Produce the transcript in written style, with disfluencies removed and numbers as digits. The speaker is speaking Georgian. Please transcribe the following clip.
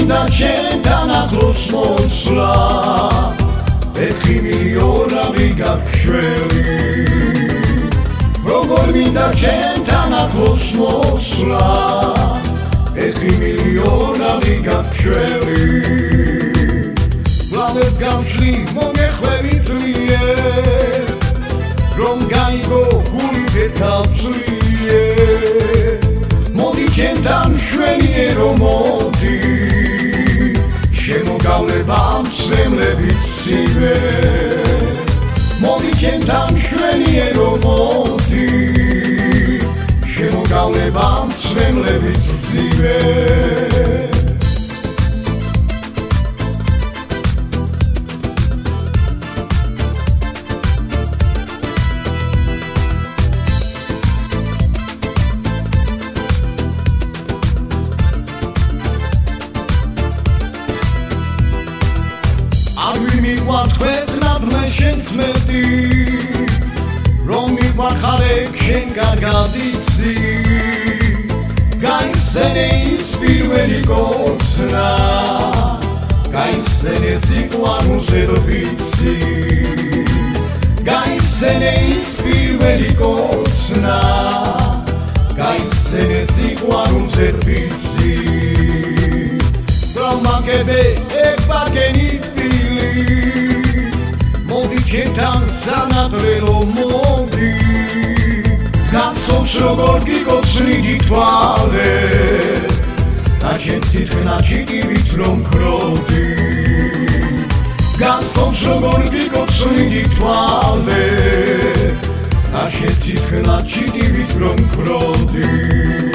მინდა ჩემთან ახლოს მოსვლა ეხი მილიონი გაქველი როგორ მინდა ჩემთან ახლოს მოსვლა ეხი მილიონი გაქველი ვლადებ გამშლი მოგეხვევი ძლიერ რომ გაიგო გული დეთავსლიერ მოდი ჩემთან შვენიერო მოდი შემოგავლება მსმენლების ცივე მოდი ჩემთან შვენიერო მოდი შემოგავლება მსმენლების ცივე მიყვართ ქვეყნად მე შენს მეტი რომ მიყვარხარებ შენ კარგად იცი გაიხსენე ის პირველი კოცნა გაიხსენე სიყვარულზე ვიცი გაიხსენე ის პირველი კოცნა გაიხსენე სიყვარულზე ვიცი რომაკები ეპაკენი მოდი ჩემთან სანატრელო მოდი გახსოვს როგორ გიკოცნიდი თვალე და შენ თითქნა ჭიდივით რომ ქროდი გახსოვს როგორ გიკოცნიდი თვალე და შენ თითქნა ჭიდივით რომ ქროდი